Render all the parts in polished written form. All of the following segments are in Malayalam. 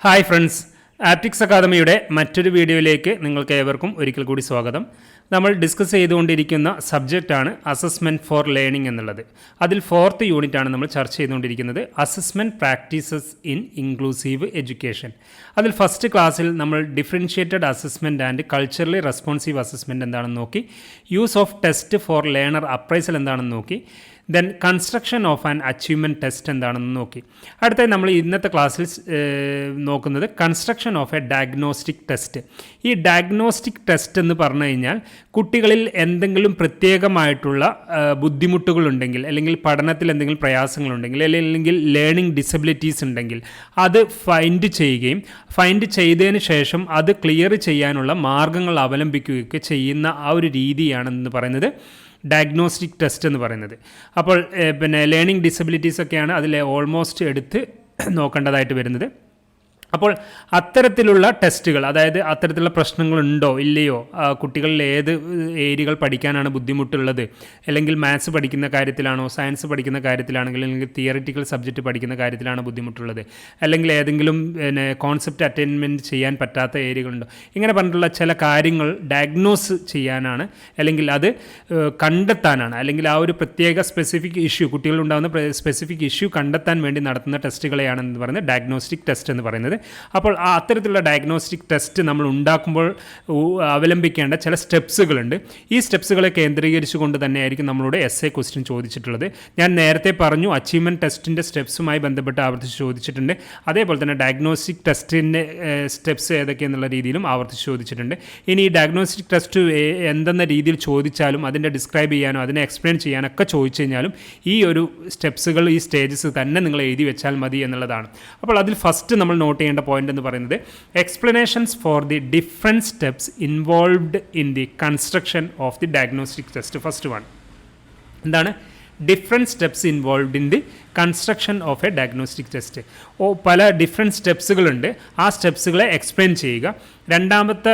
ഹായ് ഫ്രണ്ട്സ്, ആപ്റ്റിക്സ് അക്കാദമിയുടെ മറ്റൊരു വീഡിയോയിലേക്ക് നിങ്ങൾക്ക് ഏവർക്കും ഒരിക്കൽ കൂടി സ്വാഗതം. നമ്മൾ ഡിസ്കസ് ചെയ്തുകൊണ്ടിരിക്കുന്ന സബ്ജക്റ്റാണ് അസസ്മെൻറ്റ് ഫോർ ലേണിംഗ് എന്നുള്ളത്. അതിൽ 4th യൂണിറ്റാണ് നമ്മൾ ചർച്ച ചെയ്തുകൊണ്ടിരിക്കുന്നത്, assessment practices in inclusive education. അതിൽ ഫസ്റ്റ് ക്ലാസ്സിൽ നമ്മൾ differentiated assessment and culturally responsive assessment എന്താണെന്ന് നോക്കി, use of test for learner appraisal എന്താണെന്ന് നോക്കി, then construction of an achievement test എന്താണെന്ന് നോക്കി. അടുത്തായി നമ്മൾ ഇന്നത്തെ ക്ലാസ്സിൽ നോക്കുന്നത് construction of a diagnostic test. ഈ ഡയഗ്നോസ്റ്റിക് ടെസ്റ്റ് എന്ന് പറഞ്ഞു കഴിഞ്ഞാൽ കുട്ടികളിൽ എന്തെങ്കിലും പ്രത്യേകമായിട്ടുള്ള ബുദ്ധിമുട്ടുകളുണ്ടെങ്കിൽ, അല്ലെങ്കിൽ പഠനത്തിൽ എന്തെങ്കിലും പ്രയാസങ്ങളുണ്ടെങ്കിൽ, അല്ലെങ്കിൽ ലേണിംഗ് ഡിസബിലിറ്റീസ് ഉണ്ടെങ്കിൽ അത് ഫൈൻഡ് ചെയ്യുകയും ഫൈൻഡ് ചെയ്തതിന് ശേഷം അത് ക്ലിയർ ചെയ്യാനുള്ള മാർഗ്ഗങ്ങൾ അവലംബിക്കുകയൊക്കെ ചെയ്യുന്ന ആ ഒരു രീതിയാണെന്ന് പറയുന്നത് ഡയഗ്നോസ്റ്റിക് ടെസ്റ്റ് എന്ന് പറയുന്നത്. അപ്പോൾ ലേണിംഗ് ഡിസബിലിറ്റീസ് ഒക്കെയാണ് അതിൽ ഓൾമോസ്റ്റ് എടുത്ത് നോക്കേണ്ടതായിട്ട് വരുന്നത്. അപ്പോൾ അത്തരത്തിലുള്ള ടെസ്റ്റുകൾ, അതായത് അത്തരത്തിലുള്ള പ്രശ്നങ്ങളുണ്ടോ ഇല്ലയോ, കുട്ടികളിൽ ഏത് ഏരിയകൾ പഠിക്കാനാണ് ബുദ്ധിമുട്ടുള്ളത്, അല്ലെങ്കിൽ മാത്സ് പഠിക്കുന്ന കാര്യത്തിലാണോ, സയൻസ് പഠിക്കുന്ന കാര്യത്തിലാണെങ്കിൽ, അല്ലെങ്കിൽ തിയറിറ്റിക്കൽ സബ്ജക്റ്റ് പഠിക്കുന്ന കാര്യത്തിലാണോ ബുദ്ധിമുട്ടുള്ളത്, അല്ലെങ്കിൽ ഏതെങ്കിലും കോൺസെപ്റ്റ് അറ്റൈൻമെൻറ്റ് ചെയ്യാൻ പറ്റാത്ത ഏരിയകളുണ്ടോ, ഇങ്ങനെ പറഞ്ഞിട്ടുള്ള ചില കാര്യങ്ങൾ ഡയഗ്നോസ് ചെയ്യാനാണ്, അല്ലെങ്കിൽ അത് കണ്ടെത്താനാണ്, അല്ലെങ്കിൽ ആ ഒരു പ്രത്യേക സ്പെസിഫിക് ഇഷ്യൂ, കുട്ടികളുണ്ടാകുന്ന സ്പെസിഫിക് ഇഷ്യൂ കണ്ടെത്താൻ വേണ്ടി നടത്തുന്ന ടെസ്റ്റുകളെയാണെന്ന് പറയുന്നത് ഡയഗ്നോസ്റ്റിക് ടെസ്റ്റ് എന്ന് പറയുന്നത്. അപ്പോൾ അത്തരത്തിലുള്ള ഡയഗ്നോസ്റ്റിക് ടെസ്റ്റ് നമ്മൾ ഉണ്ടാക്കുമ്പോൾ അവലംബിക്കേണ്ട ചില സ്റ്റെപ്സുകളുണ്ട്. ഈ സ്റ്റെപ്സുകളെ കേന്ദ്രീകരിച്ചുകൊണ്ട് തന്നെയായിരിക്കും നമ്മളോട് എസ്എ ക്വസ്റ്റ്യൻ ചോദിച്ചിട്ടുള്ളത്. ഞാൻ നേരത്തെ പറഞ്ഞു, അച്ചീവ്മെൻറ്റ് ടെസ്റ്റിൻ്റെ സ്റ്റെപ്സുമായി ബന്ധപ്പെട്ട് ആവർത്തിച്ച് ചോദിച്ചിട്ടുണ്ട്. അതേപോലെ തന്നെ ഡയഗ്നോസ്റ്റിക് ടെസ്റ്റിൻ്റെ സ്റ്റെപ്സ് ഏതൊക്കെയെന്നുള്ള രീതിയിലും ആവർത്തിച്ച് ചോദിച്ചിട്ടുണ്ട്. ഇനി ഈ ഡയഗ്നോസ്റ്റിക് ടെസ്റ്റ് എന്തെന്ന രീതിയിൽ ചോദിച്ചാലും അതിൻ്റെ ഡിസ്ക്രൈബ് ചെയ്യാനോ അതിനെ എക്സ്പ്ലെയിൻ ചെയ്യാനൊക്കെ ചോദിച്ചു കഴിഞ്ഞാലും ഈ ഒരു സ്റ്റെപ്സുകൾ, ഈ സ്റ്റേജസ് തന്നെ നിങ്ങൾ എഴുതി വെച്ചാൽ മതി എന്നുള്ളതാണ്. അപ്പോൾ അതിൽ ഫസ്റ്റ് നമ്മൾ നോട്ട് ചെയ്യേണ്ട പോയിന്റ് എന്ന് പറയുന്നത് explanations for the different steps involved in the construction of the diagnostic test. First one എന്താണ്? Different steps involved in the construction of a diagnostic test. പല ഡിഫറെൻറ്റ് സ്റ്റെപ്സുകളുണ്ട്, ആ സ്റ്റെപ്സുകളെ എക്സ്പ്ലെയിൻ ചെയ്യുക. രണ്ടാമത്തെ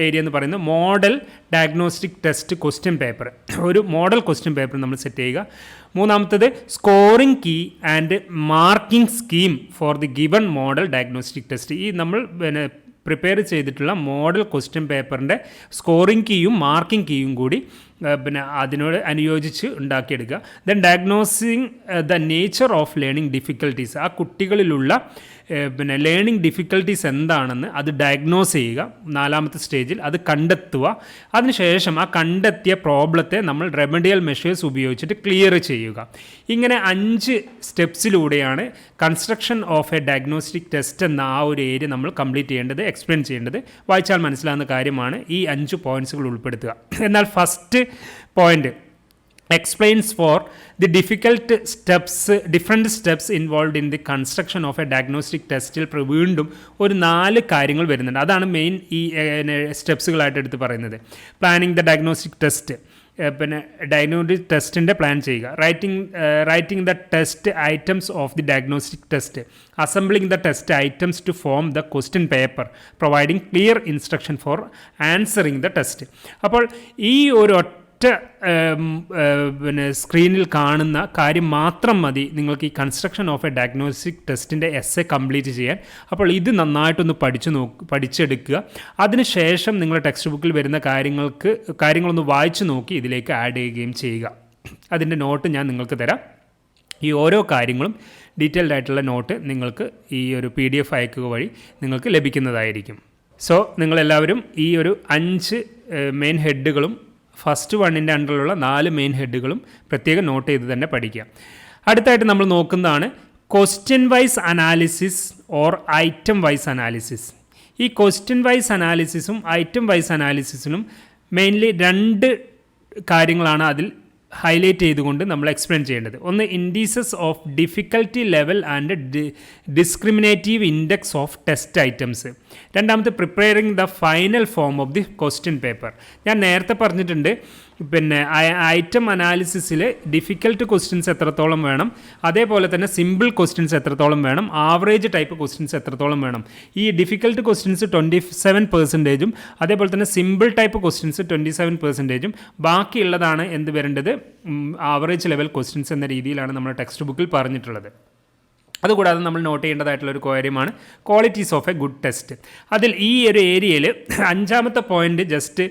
ഏരിയ എന്ന് പറയുന്നത് model diagnostic test question paper. ഒരു മോഡൽ ക്വസ്റ്റ്യൻ പേപ്പർ നമ്മൾ സെറ്റ് ചെയ്യുക. മൂന്നാമത്തത് scoring key and marking scheme for the given model diagnostic test. ഈ നമ്മൾ പ്രിപ്പയർ ചെയ്തിട്ടുള്ള മോഡൽ ക്വസ്റ്റ്യൻ പേപ്പറിൻ്റെ സ്കോറിംഗ് കീയും മാർക്കിംഗ് കീയും കൂടി അതിനോട് അനുയോജിച്ച് ഉണ്ടാക്കിയെടുക്കുക. Then diagnosing the nature of learning difficulties. ആ കുട്ടികളിലുള്ള ലേണിംഗ് ഡിഫിക്കൽട്ടീസ് എന്താണെന്ന് അത് ഡയഗ്നോസ് ചെയ്യുക. നാലാമത്തെ സ്റ്റേജിൽ അത് കണ്ടെത്തുക. അതിനുശേഷം ആ കണ്ടെത്തിയ പ്രോബ്ലത്തെ നമ്മൾ റെമഡിയൽ മെഷേഴ്സ് ഉപയോഗിച്ചിട്ട് ക്ലിയർ ചെയ്യുക. ഇങ്ങനെ 5 സ്റ്റെപ്സിലൂടെയാണ് construction of a diagnostic test എന്ന ആ ഒരു ഏരിയ നമ്മൾ കംപ്ലീറ്റ് ചെയ്യേണ്ടത്, എക്സ്പ്ലെയിൻ ചെയ്യേണ്ടത്. വായിച്ചാൽ മനസ്സിലാകുന്ന കാര്യമാണ് ഈ 5 പോയിൻറ്റ്സുകൾ ഉൾപ്പെടുത്തുക. എന്നാൽ first point explains for the different steps involved in the construction of a diagnostic test. വീണ്ടും ഒരു 4 കാര്യങ്ങൾ വരുന്നുണ്ട്. അതാണ് മെയിൻ ഈ സ്റ്റെപ്സുകളായിട്ട് എടുത്ത് പറയുന്നത്. Planning the diagnostic test, diagnostic ടെസ്റ്റിൻ്റെ പ്ലാൻ ചെയ്യുക. Writing the test items of the diagnostic test, assembling the test items to form the question paper, providing clear instruction for answering the test. അപ്പോൾ ഈ ഒരു സ്ക്രീനിൽ കാണുന്ന കാര്യം മാത്രം മതി നിങ്ങൾക്ക് ഈ കൺസ്ട്രക്ഷൻ ഓഫ് എ ഡയഗ്നോസ്റ്റിക് ടെസ്റ്റിൻ്റെ എസ്സെ കംപ്ലീറ്റ് ചെയ്യാൻ. അപ്പോൾ ഇത് നന്നായിട്ടൊന്ന് പഠിച്ചെടുക്കുക. അതിനുശേഷം നിങ്ങളുടെ ടെക്സ്റ്റ് ബുക്കിൽ വരുന്ന കാര്യങ്ങളൊന്ന് വായിച്ചു നോക്കി ഇതിലേക്ക് ആഡ് ചെയ്യുകയും ചെയ്യുക. അതിൻ്റെ നോട്ട് ഞാൻ നിങ്ങൾക്ക് തരാം. ഈ ഓരോ കാര്യങ്ങളും ഡീറ്റെയിൽഡ് ആയിട്ടുള്ള നോട്ട് നിങ്ങൾക്ക് ഈ ഒരു PDF അയക്കുക വഴി നിങ്ങൾക്ക് ലഭിക്കുന്നതായിരിക്കും. സോ നിങ്ങളെല്ലാവരും ഈ ഒരു 5 മെയിൻ ഹെഡുകളും ഫസ്റ്റ് 1ൻ്റെ അണ്ടറിലുള്ള 4 മെയിൻ ഹെഡുകളും പ്രത്യേകം നോട്ട് ചെയ്ത് തന്നെ പഠിക്കുക. അടുത്തായിട്ട് നമ്മൾ നോക്കുന്നതാണ് question wise analysis or item wise analysis. ഈ ക്വസ്റ്റ്യൻ വൈസ് അനാലിസിസും ഐറ്റം വൈസ് അനാലിസിസിനും മെയിൻലി 2 കാര്യങ്ങളാണ് അതിൽ ഹൈലൈറ്റ് ചെയ്തുകൊണ്ട് നമ്മൾ എക്സ്പ്ലെയിൻ ചെയ്യേണ്ടത്. ഒന്ന്, indices of difficulty level and discriminative index of test items. രണ്ടാമത്തെ, preparing the final form of the question paper. ഞാൻ നേരത്തെ പറഞ്ഞിട്ടുണ്ട്, ഐറ്റം അനാലിസിസിൽ ഡിഫിക്കൽട്ട് ക്വസ്റ്റ്യൻസ് എത്രത്തോളം വേണം, അതേപോലെ തന്നെ സിമ്പിൾ ക്വസ്റ്റ്യൻസ് എത്രത്തോളം വേണം, ആവറേജ് ടൈപ്പ് ക്വസ്റ്റ്യൻസ് എത്രത്തോളം വേണം. ഈ ഡിഫിക്കൽട്ട് ക്വസ്റ്റ്യൻസ് 27%, അതേപോലെ തന്നെ സിമ്പിൾ ടൈപ്പ് ക്വസ്റ്റ്യൻസ് 27%, ബാക്കിയുള്ളതാണ് എന്ത് വരേണ്ടത്, ആവറേജ് ലെവൽ ക്വസ്റ്റ്യൻസ് എന്ന രീതിയിലാണ് നമ്മുടെ ടെക്സ്റ്റ് ബുക്കിൽ പറഞ്ഞിട്ടുള്ളത്. അതുകൂടാതെ നമ്മൾ നോട്ട് ചെയ്യേണ്ടതായിട്ടുള്ളൊരു കാര്യമാണ് qualities of A good test. അതിൽ ഈ ഒരു ഏരിയയിൽ 5ാമത്തെ പോയിന്റ് ജസ്റ്റ്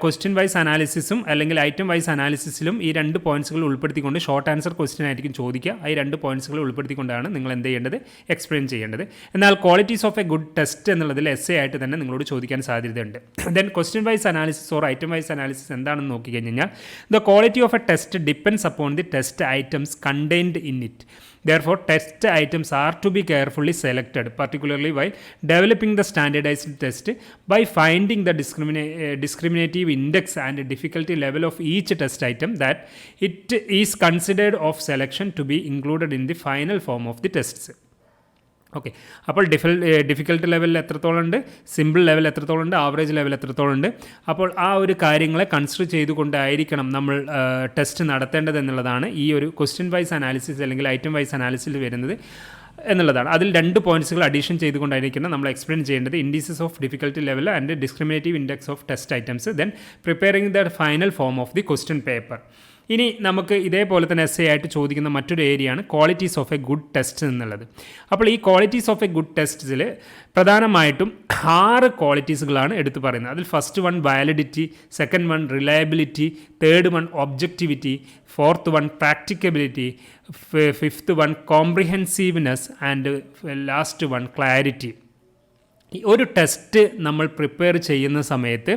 ക്വസ്റ്റ്യൻ വൈസ് അനാലിസിസും അല്ലെങ്കിൽ ഐറ്റം വൈസ് അനാലിസിസിലും ഈ 2 പോയിന്റ്സുകൾ ഉൾപ്പെടുത്തിക്കൊണ്ട് ഷോർട്ട് ആൻസർ ക്വസ്റ്റ്യൻ ആയിരിക്കും ചോദിക്കുക. ഈ 2 പോയിന്റ്സുകൾ ഉൾപ്പെടുത്തിക്കൊണ്ടാണ് നിങ്ങൾ എന്ത് ചെയ്യേണ്ടത്, എക്സ്പ്ലെയിൻ ചെയ്യേണ്ടത്. എന്നാൽ qualities of A good test എന്നുള്ളതിൽ എസ്സേ ആയിട്ട് തന്നെ നിങ്ങളോട് ചോദിക്കാൻ സാധ്യതയുണ്ട്. Then question wise analysis or item wise analysis എന്താണെന്ന് നോക്കിക്കഴിഞ്ഞാൽ the quality of a test depends upon the test items contained in it. Therefore, test items are to be carefully selected, particularly while developing the standardized test, by finding the discriminative index and difficulty level of each test item that it is considered of selection to be included in the final form of the tests. Okay, അപ്പോൾ ഡിഫിക്കൽട്ട് ലെവലിൽ എത്രത്തോളം ഉണ്ട്, സിമ്പിൾ ലെവൽ എത്രത്തോളം ഉണ്ട്, ആവറേജ് ലെവൽ എത്രത്തോളം ഉണ്ട്. അപ്പോൾ ആ ഒരു കാര്യങ്ങളെ കൺസിഡർ ചെയ്തുകൊണ്ടായിരിക്കണം നമ്മൾ ടെസ്റ്റ് നടത്തേണ്ടത് എന്നുള്ളതാണ് ഈ ഒരു ക്വസ്റ്റ്യൻ വൈസ് അനാലിസിസ് അല്ലെങ്കിൽ ഐറ്റം വൈസ് അനാലിസിസിൽ വരുന്നത് എന്നുള്ളതാണ്. അതിൽ 2 പോയിന്റ്സുകൾ അഡീഷൻ ചെയ്തുകൊണ്ടായിരിക്കണം നമ്മൾ എക്സ്പ്ലെയിൻ ചെയ്യേണ്ടത്. Indices of difficulty level and discriminative index of test items, then preparing the final form of the question paper. ഇനി നമുക്ക് ഇതേപോലെ തന്നെ എസ്സേ ആയിട്ട് ചോദിക്കുന്ന മറ്റൊരു ഏരിയയാണ് qualities of A good test എന്നുള്ളത്. അപ്പോൾ ഈ ക്വാളിറ്റീസ് ഓഫ് എ ഗുഡ് ടെസ്റ്റിൽ പ്രധാനമായിട്ടും 6 ക്വാളിറ്റീസുകളാണ് എടുത്തു പറയുന്നത്. അതിൽ first one validity, second one reliability, third one objectivity, fourth one practicability, fifth one comprehensiveness and last one clarity. ഒരു ടെസ്റ്റ് നമ്മൾ പ്രിപ്പയർ ചെയ്യുന്ന സമയത്ത്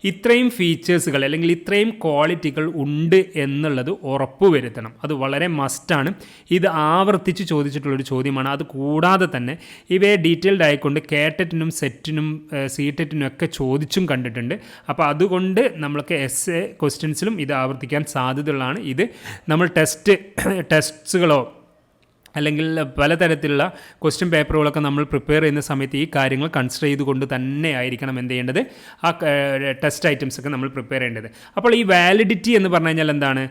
ഇത്രയും ഫീച്ചേഴ്സുകൾ അല്ലെങ്കിൽ ഇത്രയും ക്വാളിറ്റികൾ ഉണ്ട് എന്നുള്ളത് ഉറപ്പുവരുത്തണം. അത് വളരെ മസ്റ്റാണ്. ഇത് ആവർത്തിച്ച് ചോദിച്ചിട്ടുള്ളൊരു ചോദ്യമാണ്. അത് കൂടാതെ തന്നെ ഇവയെ ഡീറ്റെയിൽഡ് ആയിക്കൊണ്ട് കേട്ടറ്റിനും സെറ്റിനും സീറ്ററ്റിനും ഒക്കെ ചോദിച്ചും കണ്ടിട്ടുണ്ട്. അപ്പോൾ അതുകൊണ്ട് നമ്മൾക്ക് എസ്സേ ക്വസ്റ്റ്യൻസിലും ഇത് ആവർത്തിക്കാൻ സാധ്യതയുള്ളതാണ്. ഇത് നമ്മൾ ടെസ്റ്റുകളോ അല്ലെങ്കിൽ പലതരത്തിലുള്ള ക്വസ്റ്റ്യൻ പേപ്പറുകളൊക്കെ നമ്മൾ പ്രിപ്പയർ ചെയ്യുന്ന സമയത്ത് ഈ കാര്യങ്ങൾ കൺസിഡർ ചെയ്തുകൊണ്ട് തന്നെ ആയിരിക്കണം എന്ത് ചെയ്യേണ്ടത്, ആ ടെസ്റ്റ് ഐറ്റംസ് ഒക്കെ നമ്മൾ പ്രിപ്പയർ ചെയ്യേണ്ടത്. അപ്പോൾ ഈ വാലിഡിറ്റി എന്ന് പറഞ്ഞു കഴിഞ്ഞാൽ എന്താണ്?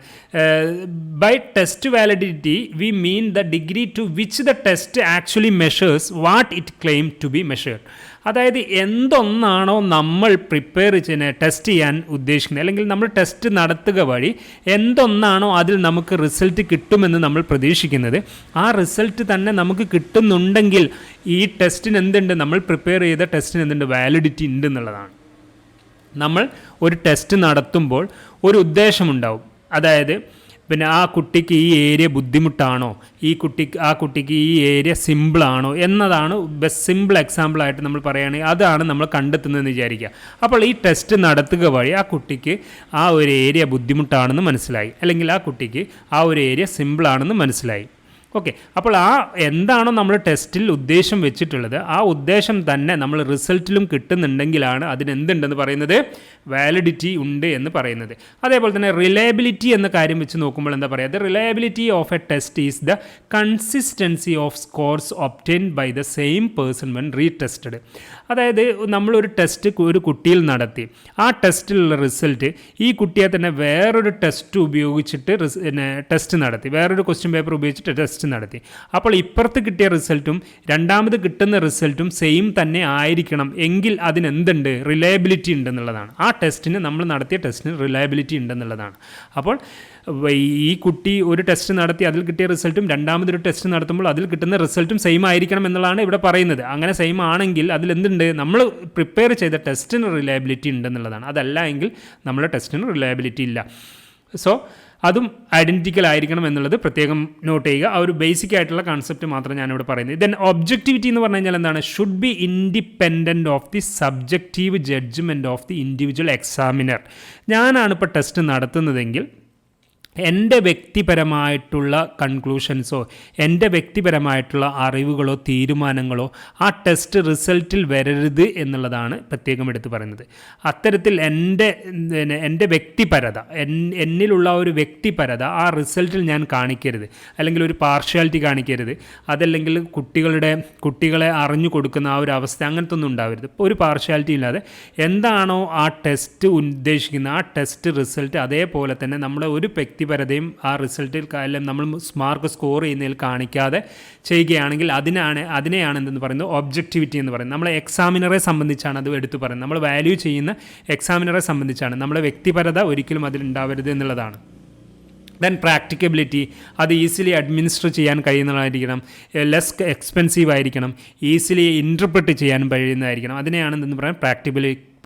By test validity we mean the degree to which the test actually measures what it claim to be measured. അതായത് എന്തൊന്നാണോ നമ്മൾ പ്രിപ്പയർ ടെസ്റ്റ് ചെയ്യാൻ ഉദ്ദേശിക്കുന്നത് അല്ലെങ്കിൽ നമ്മൾ ടെസ്റ്റ് നടത്തുക വഴി എന്തൊന്നാണോ അതിൽ നമുക്ക് റിസൾട്ട് കിട്ടുമെന്ന് നമ്മൾ പ്രതീക്ഷിക്കുന്നത്, ആ റിസൾട്ട് തന്നെ നമുക്ക് കിട്ടുന്നുണ്ടെങ്കിൽ ഈ ടെസ്റ്റിന് എന്തുണ്ട്, നമ്മൾ പ്രിപ്പയർ ചെയ്ത ടെസ്റ്റിന് എന്തുണ്ട്, വാലിഡിറ്റി ഉണ്ട് എന്നുള്ളതാണ്. നമ്മൾ ഒരു ടെസ്റ്റ് നടത്തുമ്പോൾ ഒരു ഉദ്ദേശമുണ്ടാവും. അതായത് പിന്നെ ആ കുട്ടിക്ക് ഈ ഏരിയ ബുദ്ധിമുട്ടാണോ, ആ കുട്ടിക്ക് ഈ ഏരിയ സിമ്പിളാണോ എന്നതാണ് സിമ്പിൾ എക്സാമ്പിളായിട്ട് നമ്മൾ പറയുകയാണെങ്കിൽ അതാണ് നമ്മൾ കണ്ടെത്തുന്നതെന്ന് വിചാരിക്കുക. അപ്പോൾ ഈ ടെസ്റ്റ് നടത്തുക വഴി ആ കുട്ടിക്ക് ആ ഒരു ഏരിയ ബുദ്ധിമുട്ടാണെന്ന് മനസ്സിലായി, അല്ലെങ്കിൽ ആ കുട്ടിക്ക് ആ ഒരു ഏരിയ സിമ്പിളാണെന്ന് മനസ്സിലായി. ഓക്കെ, അപ്പോൾ ആ എന്താണോ നമ്മൾ ടെസ്റ്റിൽ ഉദ്ദേശം വെച്ചിട്ടുള്ളത് ആ ഉദ്ദേശം തന്നെ നമ്മൾ റിസൾട്ടിലും കിട്ടുന്നുണ്ടെങ്കിലാണ് അതിനെന്തുണ്ടെന്ന് പറയുന്നത്, വാലിഡിറ്റി ഉണ്ട് എന്ന് പറയുന്നത്. അതേപോലെ തന്നെ റിലയബിലിറ്റി എന്ന കാര്യം വെച്ച് നോക്കുമ്പോൾ എന്താ പറയുക, the reliability of a test is the consistency of scores obtained by the same person when retested. അതായത് നമ്മളൊരു ടെസ്റ്റ് ഒരു കുട്ടിയിൽ നടത്തി, ആ ടെസ്റ്റിലുള്ള റിസൾട്ട് ഈ കുട്ടിയെ തന്നെ വേറൊരു ടെസ്റ്റ് ഉപയോഗിച്ചിട്ട് ടെസ്റ്റ് നടത്തി, വേറൊരു ക്വസ്റ്റ്യൻ പേപ്പർ ഉപയോഗിച്ചിട്ട് ടെസ്റ്റ് നടത്തി. അപ്പോൾ ഇപ്പുറത്ത് കിട്ടിയ റിസൾട്ടും രണ്ടാമത് കിട്ടുന്ന റിസൾട്ടും സെയിം തന്നെ ആയിരിക്കണം എങ്കിൽ അതിനെന്തുണ്ട്, റിലയബിലിറ്റി ഉണ്ടെന്നുള്ളതാണ്. ആ ടെസ്റ്റിന് നമ്മൾ നടത്തിയ ടെസ്റ്റിന് റിലയബിലിറ്റി ഉണ്ടെന്നുള്ളതാണ്. അപ്പോൾ ഈ കുട്ടി ഒരു ടെസ്റ്റ് നടത്തി അതിൽ കിട്ടിയ റിസൾട്ടും രണ്ടാമതൊരു ടെസ്റ്റ് നടത്തുമ്പോൾ അതിൽ കിട്ടുന്ന റിസൾട്ടും സെയിം ആയിരിക്കണം എന്നുള്ളതാണ് ഇവിടെ പറയുന്നത്. അങ്ങനെ സെയിം ആണെങ്കിൽ അതിലെന്തുണ്ട്, നമ്മൾ പ്രിപ്പയർ ചെയ്ത ടെസ്റ്റിന് റിലയബിലിറ്റി ഉണ്ടെന്നുള്ളതാണ്. അതല്ല എങ്കിൽ നമ്മുടെ ടെസ്റ്റിന് റിലയബിലിറ്റി ഇല്ല. സോ അതും ഐഡൻറ്റിക്കൽ ആയിരിക്കണം എന്നുള്ളത് പ്രത്യേകം നോട്ട് ചെയ്യുക. ആ ഒരു ബേസിക് ആയിട്ടുള്ള കൺസെപ്റ്റ് മാത്രം ഞാനിവിടെ പറയുന്നത്. ദെൻ ഒബ്ജക്റ്റിവിറ്റി എന്ന് പറഞ്ഞു കഴിഞ്ഞാൽ എന്താണ്, should be independent of the subjective judgment of the individual examiner. ഞാനാണ് ഇപ്പോൾ ടെസ്റ്റ് നടത്തുന്നതെങ്കിൽ എൻ്റെ വ്യക്തിപരമായിട്ടുള്ള കൺക്ലൂഷൻസോ എൻ്റെ വ്യക്തിപരമായിട്ടുള്ള അറിവുകളോ തീരുമാനങ്ങളോ ആ ടെസ്റ്റ് റിസൾട്ടിൽ വരരുത് എന്നുള്ളതാണ് പ്രത്യേകം എടുത്ത് പറയുന്നത്. അത്തരത്തിൽ എൻ്റെ വ്യക്തിപരത, എന്നിലുള്ള ഒരു വ്യക്തിപരത ആ റിസൾട്ടിൽ ഞാൻ കാണിക്കരുത്, അല്ലെങ്കിൽ ഒരു പാർഷ്യാലിറ്റി കാണിക്കരുത്. അതല്ലെങ്കിൽ കുട്ടികളെ അറിഞ്ഞു കൊടുക്കുന്ന ആ ഒരു അവസ്ഥ അങ്ങനത്തെ ഒന്നും ഉണ്ടാവരുത്. ഇപ്പോൾ ഒരു പാർഷ്യാലിറ്റി ഇല്ലാതെ എന്താണോ ആ ടെസ്റ്റ് ഉദ്ദേശിക്കുന്ന ആ ടെസ്റ്റ് റിസൾട്ട് അതേപോലെ തന്നെ നമ്മുടെ ഒരു വ്യക്തിപരതയും ആ റിസൾട്ടിൽ നമ്മൾ മാർക്ക് സ്കോർ ചെയ്യുന്നതിൽ കാണിക്കാതെ ചെയ്യുകയാണെങ്കിൽ അതിനെയാണ് എന്തെന്ന് പറയുന്നത്, ഒബ്ജക്റ്റിവിറ്റി എന്ന് പറയുന്നത്. നമ്മളെ എക്സാമിനറെ സംബന്ധിച്ചാണ് അത് എടുത്തു പറയുന്നത്. നമ്മൾ വാല്യൂ ചെയ്യുന്ന എക്സാമിനറെ സംബന്ധിച്ചാണ്. നമ്മുടെ വ്യക്തിപരത ഒരിക്കലും അതിലുണ്ടാവരുത് എന്നുള്ളതാണ്. ദെൻ പ്രാക്ടിക്കബിലിറ്റി, അത് ഈസിലി അഡ്മിനിസ്റ്റർ ചെയ്യാൻ കഴിയുന്നതായിരിക്കണം, ലെസ് എക്സ്പെൻസീവ് ആയിരിക്കണം, ഈസിലി ഇൻറ്റർപ്രറ്റ് ചെയ്യാനും കഴിയുന്നതായിരിക്കണം. അതിനെയാണ് എന്തെന്ന് പറയാൻ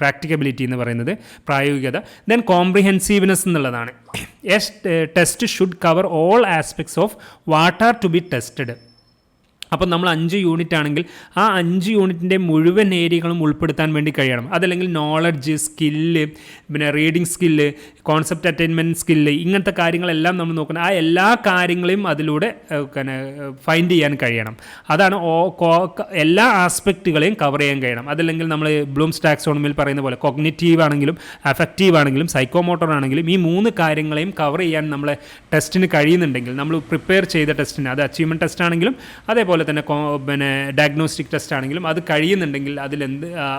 പ്രാക്ടിക്കബിലിറ്റി എന്ന് പറയുന്നത്, പ്രായോഗികത. ദെൻ കോംപ്രിഹെൻസീവ്നെസ് എന്നുള്ളതാണ്. Test should cover all aspects of what are to be tested. അപ്പോൾ നമ്മൾ 5 യൂണിറ്റ് ആണെങ്കിൽ ആ 5 യൂണിറ്റിൻ്റെ മുഴുവൻ ഏരിയകളും ഉൾപ്പെടുത്താൻ വേണ്ടി കഴിയണം. അതല്ലെങ്കിൽ നോളജ്, സ്കില്ല്, പിന്നെ reading skill, concept attainment skill, ഇങ്ങനത്തെ കാര്യങ്ങളെല്ലാം നമ്മൾ നോക്കണം. ആ എല്ലാ കാര്യങ്ങളെയും അതിലൂടെ ഫൈൻഡ് ചെയ്യാൻ കഴിയണം. അതാണ് എല്ലാ ആസ്പെക്റ്റുകളെയും കവർ ചെയ്യാൻ കഴിയണം. അതല്ലെങ്കിൽ നമ്മൾ ബ്ലൂംസ് ടാക്സോണമിയിൽ പറയുന്ന പോലെ കോഗ്നിറ്റീവ് ആണെങ്കിലും അഫക്റ്റീവ് ആണെങ്കിലും സൈക്കോമോട്ടർ ആണെങ്കിലും ഈ 3 കാര്യങ്ങളെയും കവർ ചെയ്യാൻ നമ്മളെ ടെസ്റ്റിന് കഴിയുന്നുണ്ടെങ്കിൽ, നമ്മൾ പ്രിപ്പയർ ചെയ്ത ടെസ്റ്റിന്, അത് അച്ചീവ്മെൻറ്റ് ടെസ്റ്റ് ആണെങ്കിലും അതേപോലെ തന്നെ ഡയഗ്നോസ്റ്റിക് ടെസ്റ്റ് ആണെങ്കിലും അത് കഴിയുന്നുണ്ടെങ്കിൽ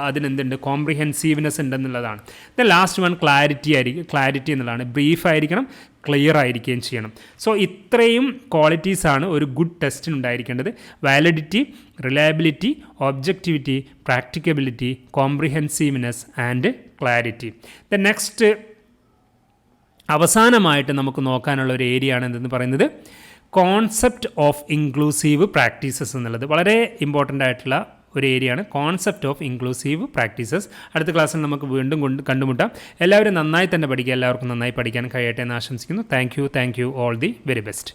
അതിനെന്തുണ്ട്, കോംപ്രിഹെൻസീവ്നെസ് ഉണ്ടെന്നുള്ളതാണ്. ദ ലാസ്റ്റ് വൺ ക്ലാരിറ്റി എന്നുള്ളതാണ്. ബ്രീഫ് ആയിരിക്കണം, ക്ലിയർ ആയിരിക്കുകയും ചെയ്യണം. സോ ഇത്രയും ക്വാളിറ്റീസാണ് ഒരു ഗുഡ് ടെസ്റ്റിന് ഉണ്ടായിരിക്കേണ്ടത്. Validity, reliability, objectivity, practicability, comprehensiveness and clarity. The next അവസാനമായിട്ട് നമുക്ക് നോക്കാനുള്ള ഒരു ഏരിയ ആണ് എന്തെന്ന് പറയുന്നത് കോൺസെപ്റ്റ് ഓഫ് ഇൻക്ലൂസീവ് പ്രാക്ടീസസ് എന്നുള്ളത്. വളരെ ഇമ്പോർട്ടൻ്റ് ആയിട്ടുള്ള ഒരു ഏരിയയാണ് കോൺസെപ്റ്റ് ഓഫ് ഇൻക്ലൂസീവ് പ്രാക്ടീസസ്. അടുത്ത ക്ലാസ്സിൽ നമുക്ക് വീണ്ടും കണ്ടുമുട്ടാം. എല്ലാവരും നന്നായി തന്നെ പഠിക്കുക, എല്ലാവർക്കും നന്നായി പഠിക്കാൻ കഴിയട്ടെ എന്ന് ആശംസിക്കുന്നു. Thank you all the very best.